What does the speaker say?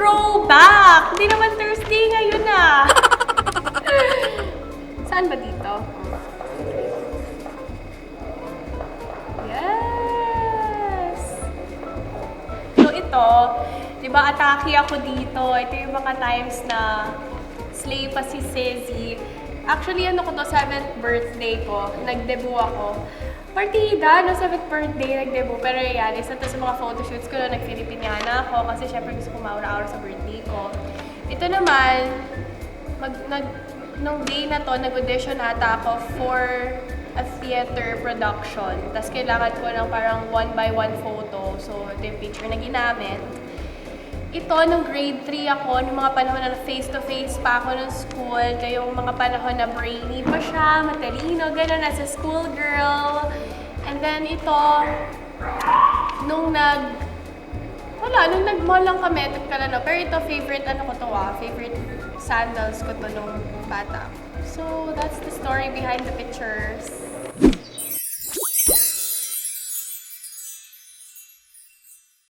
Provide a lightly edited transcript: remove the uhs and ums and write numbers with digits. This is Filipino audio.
Throwback! Hindi naman Thursday ngayon ah. Saan ba dito? Yes! So ito, di ba atake ako dito. Ito yung mga times na slay pa si Cezi. Actually, ano ko to, 7th birthday ko. Nag-debut ako. Partida, no? 7th birthday, nag-debut. Pero yan, isa to sa mga photoshoots ko na nag-Filipiniana ako kasi syempre gusto ko maura-aura sa birthday ko. Ito naman, nung day na to, nag-audition ata ako for a theater production. Tapos kailangan ko ng parang 1-by-1 photo. So, ito yung picture na ginamit. Ito, nung grade 3 ako, nung mga panahon na face-to-face pa ako ng school, yung mga panahon na brainy pa siya, matalino, gano'n, as a school girl. And then ito, nung nag-mall lang kami, pero ito, favorite sandals ko to nung bata. So, that's the story behind the pictures.